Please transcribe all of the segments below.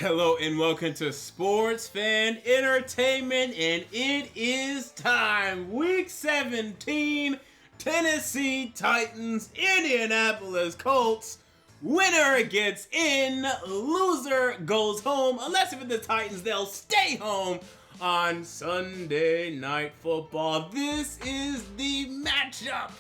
Hello and welcome to Sports Fan Entertainment, and it is time. Week 17, Tennessee Titans, Indianapolis Colts. Winner gets in, loser goes home. Unless if it's the Titans, they'll stay home on Sunday Night Football. This is the matchup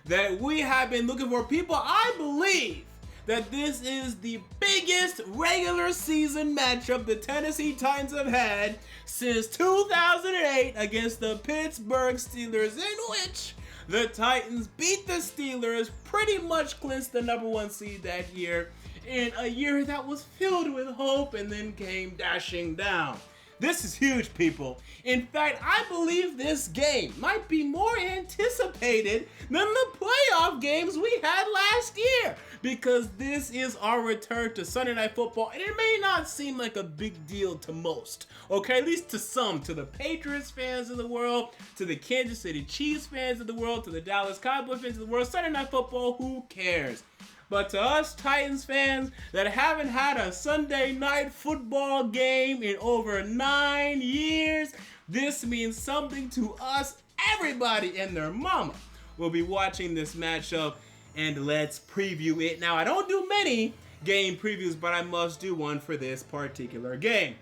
that we have been looking for. People, I believe that this is the biggest regular season matchup the Tennessee Titans have had since 2008 against the Pittsburgh Steelers, in which the Titans beat the Steelers, pretty much clinched the number one seed that year, in a year that was filled with hope and then came dashing down. This is huge, people. In fact, I believe this game might be more anticipated than the playoff games we had last year, because this is our return to Sunday Night Football, and it may not seem like a big deal to most, okay? At least to some, to the Patriots fans of the world, to the Kansas City Chiefs fans of the world, to the Dallas Cowboys fans of the world. Sunday Night Football, who cares? But to us Titans fans that haven't had a Sunday Night Football game in over 9 years, this means something to us. Everybody and their mama will be watching this matchup, and let's preview it. Now, I don't do many game previews, but I must do one for this particular game.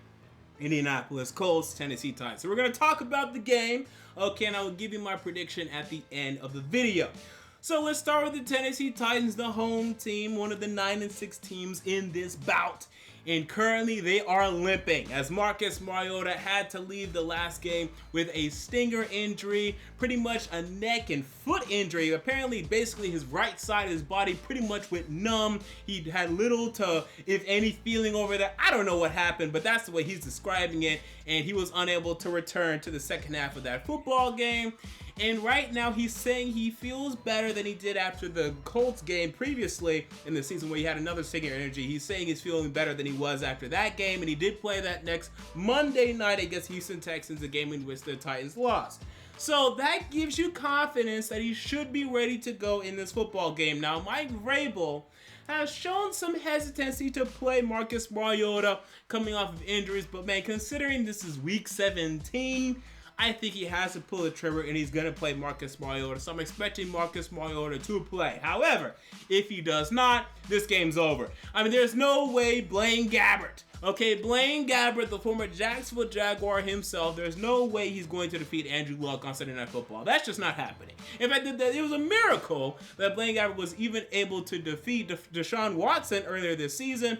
Indianapolis Colts, Tennessee Titans. So we're going to talk about the game, okay, and I will give you my prediction at the end of the video. So let's start with the Tennessee Titans, the home team, one of the 9-6 teams in this bout. And currently they are limping, as Marcus Mariota had to leave the last game with a stinger injury, pretty much a neck and foot injury. Apparently, basically his right side of his body pretty much went numb. He had little to, if any, feeling over there. I don't know what happened, but that's the way he's describing it. And he was unable to return to the second half of that football game. And right now he's saying he feels better than he did after the Colts game previously in the season, where he had another stinger injury. He's saying he's feeling better than he was after that game, and he did play that next Monday night against Houston Texans, a game in which the Titans lost. So that gives you confidence that he should be ready to go in this football game. Now, Mike Vrabel has shown some hesitancy to play Marcus Mariota coming off of injuries, but man, considering this is week 17, I think he has to pull the trigger, and he's going to play Marcus Mariota. So I'm expecting Marcus Mariota to play. However, if he does not, this game's over. I mean, there's no way Blaine Gabbert, okay, Blaine Gabbert, the former Jacksonville Jaguar himself, there's no way he's going to defeat Andrew Luck on Sunday Night Football. That's just not happening. In fact, it was a miracle that Blaine Gabbert was even able to defeat Deshaun Watson earlier this season.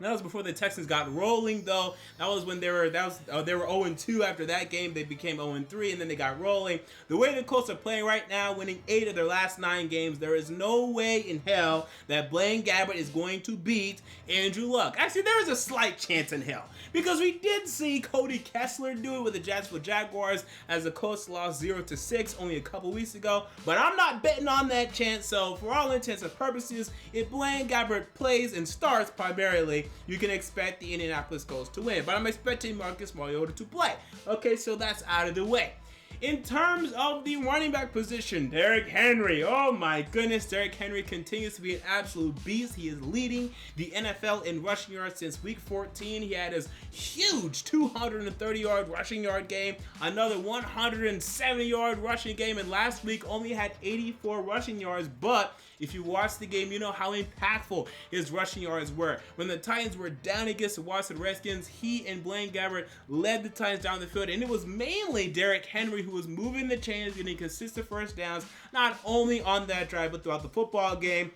That was before the Texans got rolling, though. That was when they were 0-2 after that game. They became 0-3, and then they got rolling. The way the Colts are playing right now, winning 8 of their last 9 games, there is no way in hell that Blaine Gabbert is going to beat Andrew Luck. Actually, there is a slight chance in hell, because we did see Cody Kessler do it with the Jacksonville Jaguars as the Colts lost 0-6 only a couple weeks ago. But I'm not betting on that chance. So for all intents and purposes, if Blaine Gabbert plays and starts primarily, you can expect the Indianapolis Colts to win. But I'm expecting Marcus Mariota to play. Okay, so that's out of the way. In terms of the running back position, Derrick Henry. Oh my goodness, Derrick Henry continues to be an absolute beast. He is leading the NFL in rushing yards since week 14. He had his huge 230-yard rushing yard game, another 170-yard rushing game, and last week only had 84 rushing yards. But if you watch the game, you know how impactful his rushing yards were. When the Titans were down against the Washington Redskins, he and Blaine Gabbert led the Titans down the field, and it was mainly Derrick Henry who was moving the chains, getting consistent first downs, not only on that drive, but throughout the football game.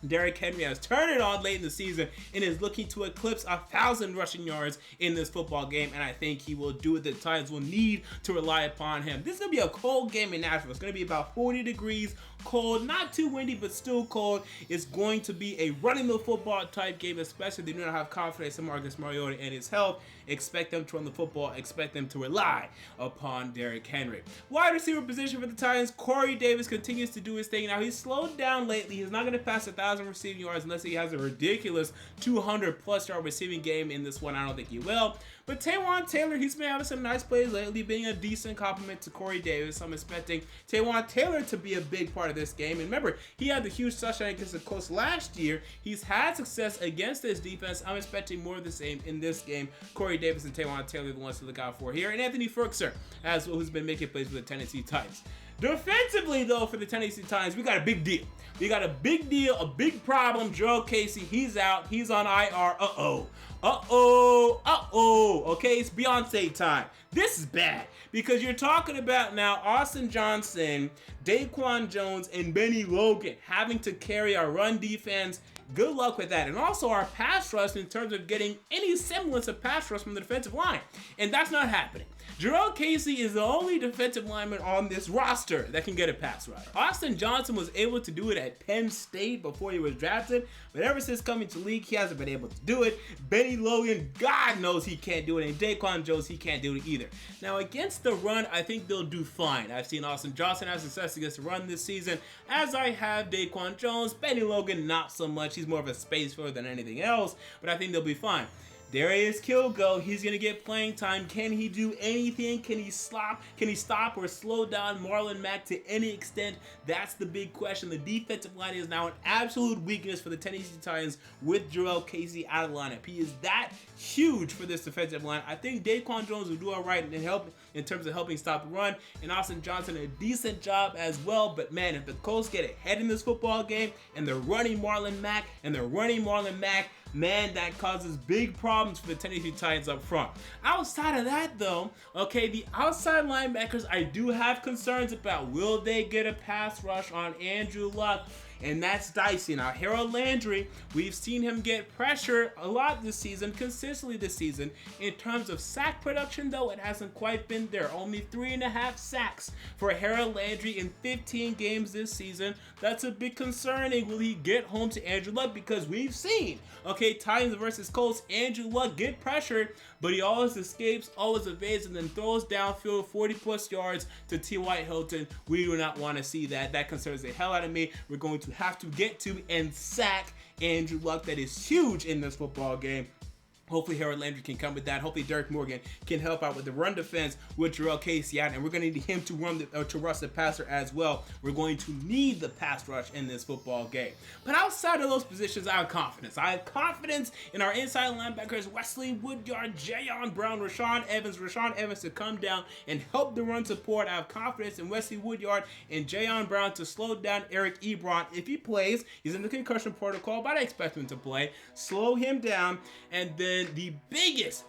Derrick Henry has turned it on late in the season and is looking to eclipse 1,000 rushing yards in this football game, and I think he will do it. The Titans will need to rely upon him. This is going to be a cold game in Nashville. It's going to be about 40 degrees, cold, not too windy, but still cold. It's going to be a running the football type game, especially if they do not have confidence in Marcus Mariota and his health. Expect them to run the football. Expect them to rely upon Derrick Henry. Wide receiver position for the Titans, Corey Davis continues to do his thing. Now, he's slowed down lately. He's not going to pass 1,000 receiving yards unless he has a ridiculous 200-plus yard receiving game in this one. I don't think he will. But Taywan Taylor, he's been having some nice plays lately, being a decent compliment to Corey Davis. I'm expecting Taywan Taylor to be a big part of this game. And remember, he had the huge touchdown against the Colts last year. He's had success against this defense. I'm expecting more of the same in this game. Corey Davis and Taywan Taylor are the ones to look out for here. And Anthony Ferguson, as well, who's been making plays for the Tennessee Titans. Defensively, though, for the Tennessee Titans, we got a big deal. We got a big deal, a big problem. Jurrell Casey, he's out. He's on IR. Okay, it's Beyonce time. This is bad because you're talking about now Austin Johnson, Daquan Jones, and Benny Logan having to carry our run defense. Good luck with that. And also our pass rush in terms of getting any semblance of pass rush from the defensive line. And that's not happening. Jurrell Casey is the only defensive lineman on this roster that can get a pass rush. Austin Johnson was able to do it at Penn State before he was drafted, but ever since coming to league, he hasn't been able to do it. Benny Logan, God knows he can't do it, and Daquan Jones, he can't do it either. Now, against the run, I think they'll do fine. I've seen Austin Johnson have success against the run this season, as I have Daquan Jones. Benny Logan, not so much. He's more of a space filler than anything else, but I think they'll be fine. Darius Kilgo, he's going to get playing time. Can he do anything? Can he stop or slow down Marlon Mack to any extent? That's the big question. The defensive line is now an absolute weakness for the Tennessee Titans with Jurrell Casey out of the lineup. He is that huge for this defensive line. I think Daquan Jones will do all right in terms of helping stop the run, and Austin Johnson a decent job as well. But man, if the Colts get ahead in this football game and they're running Marlon Mack, man, that causes big problems for the Tennessee Titans up front. Outside of that, though, okay, the outside linebackers I do have concerns about. Will they get a pass rush on Andrew Luck? And that's dicey. Now, Harold Landry, we've seen him get pressure a lot this season, consistently this season. In terms of sack production, though, it hasn't quite been there. Only 3.5 sacks for Harold Landry in 15 games this season. That's a bit concerning. Will he get home to Andrew Luck? Because we've seen, okay, Titans versus Colts, Andrew Luck get pressured, but he always escapes, always evades, and then throws downfield 40-plus yards to T.Y. Hilton. We do not want to see that. That concerns the hell out of me. We're going to have to get to and sack Andrew Luck. That is huge in this football game. Hopefully Harold Landry can come with that. Hopefully Derek Morgan can help out with the run defense with Jurrell Casey out, and we're going to need him to rush the passer as well. We're going to need the pass rush in this football game. But outside of those positions, I have confidence. I have confidence in our inside linebackers, Wesley Woodyard, Jayon Brown, Rashawn Evans to come down and help the run support. I have confidence in Wesley Woodyard and Jayon Brown to slow down Eric Ebron. If he plays, he's in the concussion protocol, but I expect him to play. Slow him down, and then the biggest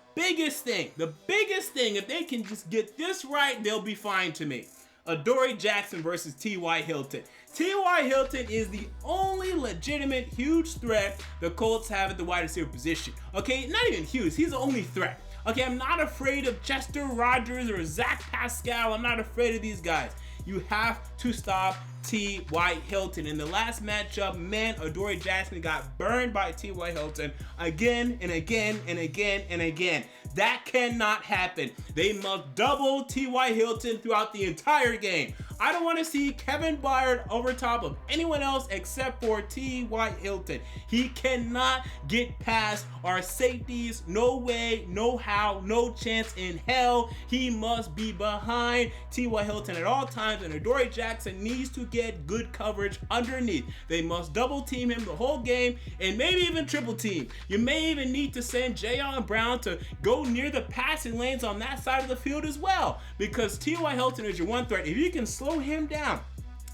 thing, if they can just get this right, they'll be fine to me. Adoree Jackson versus T.Y. Hilton. T.Y. Hilton is the only legitimate huge threat the Colts have at the wide receiver position. Okay, not even huge, he's the only threat. Okay, I'm not afraid of Chester Rogers or Zach Pascal. I'm not afraid of these guys. You have to stop T.Y. Hilton. In the last matchup, man, Adoree Jackson got burned by T.Y. Hilton again and again and again and again. That cannot happen. They must double T.Y. Hilton throughout the entire game. I don't want to see Kevin Byard over top of anyone else except for T.Y. Hilton. He cannot get past our safeties. No way, no how, no chance in hell. He must be behind T.Y. Hilton at all times, and Adoree Jackson needs to get good coverage underneath. They must double team him the whole game and maybe even triple team. You may even need to send Jayon Brown to go near the passing lanes on that side of the field as well, because T.Y. Hilton is your one threat. If you can slow him down,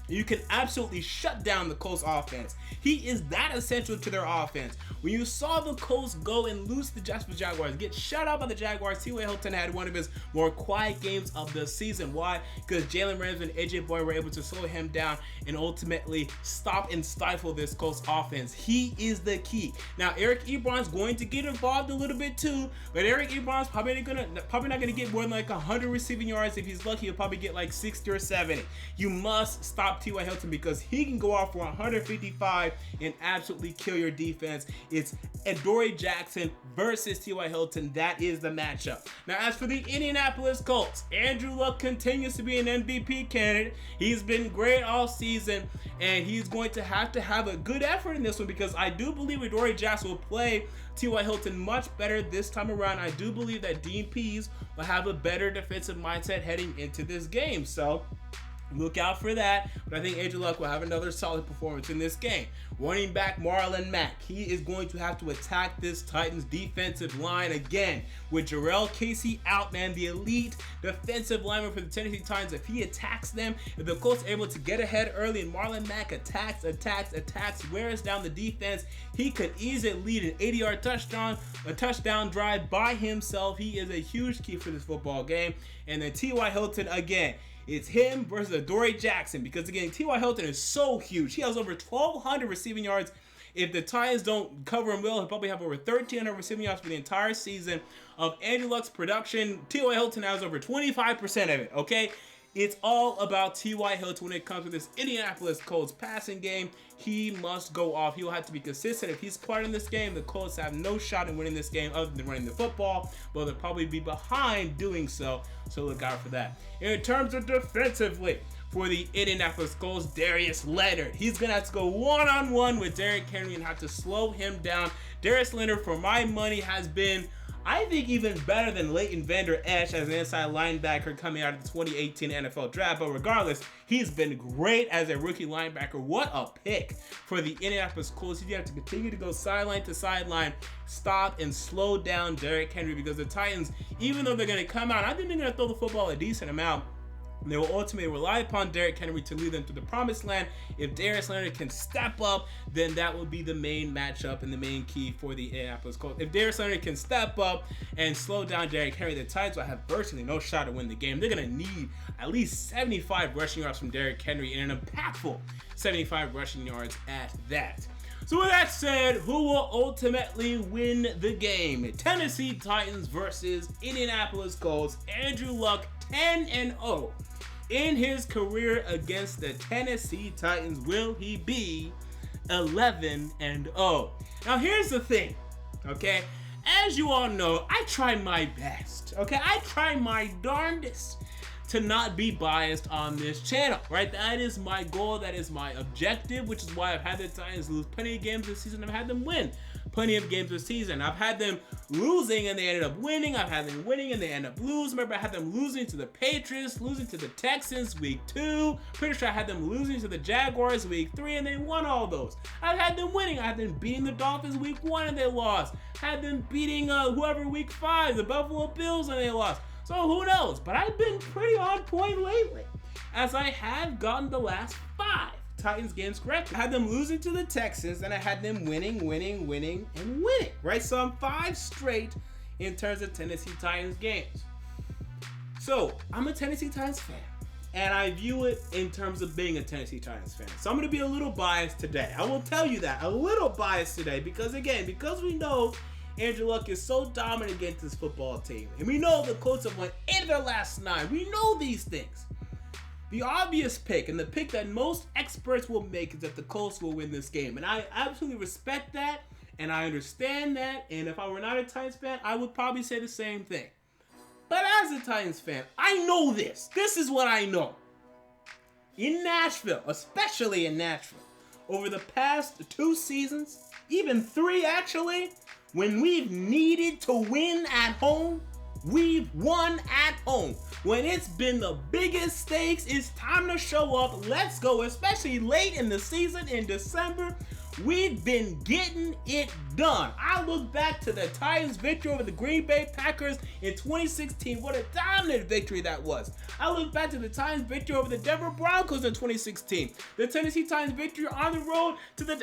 you can absolutely shut down the Colts offense. He is that essential to their offense. When you saw the Colts go and lose the Jaguars, get shut out by the Jaguars, T.Y. Hilton had one of his more quiet games of the season. Why? Because Jalen Ramsey and A.J. Boyd were able to slow him down and ultimately stop and stifle this Colts offense. He is the key. Now, Eric Ebron's going to get involved a little bit too, but Eric Ebron's probably not going to get more than like 100 receiving yards. If he's lucky, he'll probably get like 60 or 70. You must stop stop T.Y. Hilton because he can go off for 155 and absolutely kill your defense. It's Adoree Jackson versus T.Y. Hilton. That is the matchup. Now, as for the Indianapolis Colts, Andrew Luck continues to be an MVP candidate. He's been great all season, and he's going to have a good effort in this one because I do believe Adoree Jackson will play T.Y. Hilton much better this time around. I do believe that Dean Pease will have a better defensive mindset heading into this game. So look out for that. But I think Andrew Luck will have another solid performance in this game. Running back Marlon Mack. He is going to have to attack this Titans defensive line again. With Jarrell Casey out, man, the elite defensive lineman for the Tennessee Titans. If he attacks them, if the Colts are able to get ahead early and Marlon Mack attacks, wears down the defense, he could easily lead an 80-yard touchdown, a touchdown drive by himself. He is a huge key for this football game. And then T.Y. Hilton again. It's him versus Adoree Jackson because, again, T.Y. Hilton is so huge. He has over 1,200 receiving yards. If the Titans don't cover him well, he'll probably have over 1,300 receiving yards for the entire season. Of Andrew Luck's production, T.Y. Hilton has over 25% of it, okay? It's all about T.Y. Hilton when it comes to this Indianapolis Colts passing game. He must go off. He will have to be consistent. If he's part in this game, the Colts have no shot in winning this game other than running the football, but they'll probably be behind doing so, so look out for that. In terms of defensively, for the Indianapolis Colts, Darius Leonard. He's going to have to go one-on-one with Derrick Henry and have to slow him down. Darius Leonard, for my money, has been, I think, even better than Leighton Vander Esch as an inside linebacker coming out of the 2018 NFL Draft. But regardless, he's been great as a rookie linebacker. What a pick for the Indianapolis Colts. You have to continue to go sideline to sideline, stop and slow down Derrick Henry because the Titans, even though they're going to come out, I think they're going to throw the football a decent amount. They will ultimately rely upon Derrick Henry to lead them to the promised land. If Darius Leonard can step up, then that will be the main matchup and the main key for the Indianapolis Colts. If Darius Leonard can step up and slow down Derrick Henry, the Titans will have virtually no shot to win the game. They're going to need at least 75 rushing yards from Derrick Henry and an impactful 75 rushing yards at that. So with that said, who will ultimately win the game? Tennessee Titans versus Indianapolis Colts. Andrew Luck 10-0 in his career against the Tennessee Titans. Will he be 11-0? Now here's the thing, okay? As you all know, I try my best, okay? I try my darndest to not be biased on this channel, right? That is my goal, that is my objective, which is why I've had the Titans lose plenty of games this season. I've had them win plenty of games this season. I've had them losing and they ended up winning. I've had them winning and they end up losing. Remember, I had them losing to the Patriots, losing to the Texans week 2. Pretty sure I had them losing to the Jaguars week 3 and they won all those. I've had them winning. I had them beating the Dolphins week 1 and they lost. Had them beating whoever week 5, the Buffalo Bills, and they lost. So who knows? But I've been pretty on point lately, as I have gotten the last 5 Titans games correct. I had them losing to the Texans, and I had them winning, right? So I'm 5 straight in terms of Tennessee Titans games. So I'm a Tennessee Titans fan, and I view it in terms of being a Tennessee Titans fan. So I'm going to be a little biased today. I will tell you that, a little biased today, because we know Andrew Luck is so dominant against this football team, and we know the Colts have won 8 of their last 9. We know these things. The obvious pick, and the pick that most experts will make, is that the Colts will win this game. And I absolutely respect that, and I understand that, and if I were not a Titans fan, I would probably say the same thing. But as a Titans fan, I know this. This is what I know. In Nashville, especially in Nashville, over the past 2 seasons, even 3 actually, when we've needed to win at home, we've won at home. When it's been the biggest stakes, it's time to show up. Let's go, especially late in the season in December. We've been getting it done. I look back to the Titans' victory over the Green Bay Packers in 2016. What a dominant victory that was. I look back to the Titans' victory over the Denver Broncos in 2016. The Tennessee Titans' victory on the road to the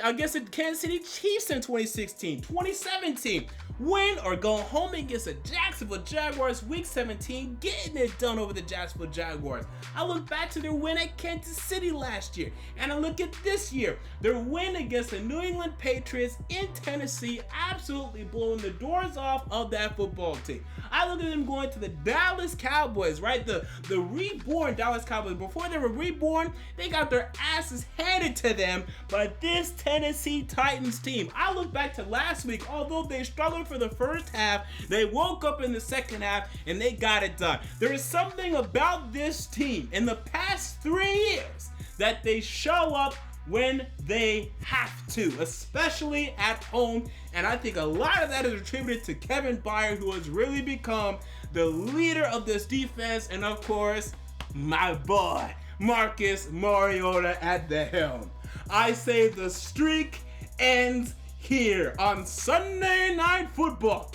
Kansas City Chiefs in 2016. 2017. win or go home against the Jacksonville Jaguars week 17, getting it done over the Jacksonville Jaguars. I look back to their win at Kansas City last year, and I look at this year, their win against the New England Patriots in Tennessee, absolutely blowing the doors off of that football team. I look at them going to the Dallas Cowboys, right? The reborn Dallas Cowboys. Before they were reborn, they got their asses handed to them by this Tennessee Titans team. I look back to last week, although they struggled for the first half, they woke up in the second half and they got it done. There is something about this team in the past 3 years that they show up when they have to, especially at home, and I think a lot of that is attributed to Kevin Byard, who has really become the leader of this defense, and of course, my boy, Marcus Mariota at the helm. I say the streak ends here on Sunday Night Football.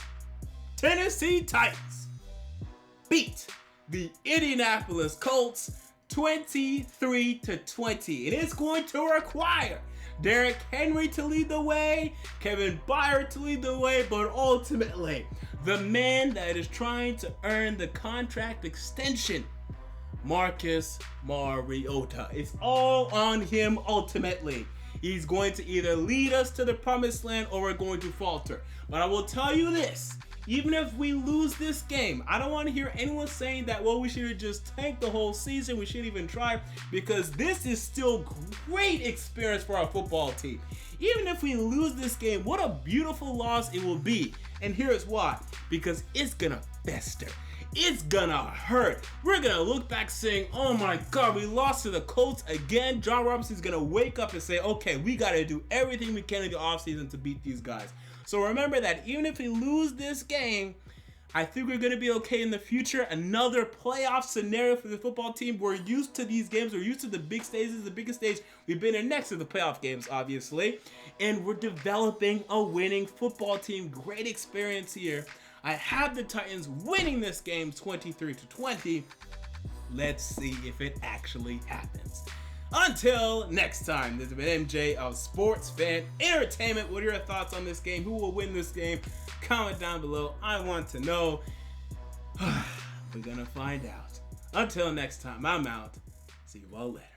Tennessee Titans beat the Indianapolis Colts 23-20. It is going to require Derrick Henry to lead the way, Kevin Byard to lead the way, but ultimately, the man that is trying to earn the contract extension, Marcus Mariota. It's all on him ultimately. He's going to either lead us to the promised land or we're going to falter. But I will tell you this, even if we lose this game, I don't want to hear anyone saying that, well, we should have just tanked the whole season, we shouldn't even try, because this is still great experience for our football team. Even if we lose this game, what a beautiful loss it will be. And here's why, because it's gonna fester. It's gonna hurt. We're gonna look back saying, oh my God, we lost to the Colts again. John Robinson's gonna wake up and say, okay, we gotta do everything we can in the offseason to beat these guys. So remember that even if we lose this game, I think we're gonna be okay in the future. Another playoff scenario for the football team. We're used to these games. We're used to the big stages. The biggest stage we've been in next to the playoff games, obviously. And we're developing a winning football team. Great experience here. I have the Titans winning this game 23-20. Let's see if it actually happens. Until next time, this has been MJ of Sports Fan Entertainment. What are your thoughts on this game? Who will win this game? Comment down below. I want to know. We're gonna find out. Until next time, I'm out. See you all later.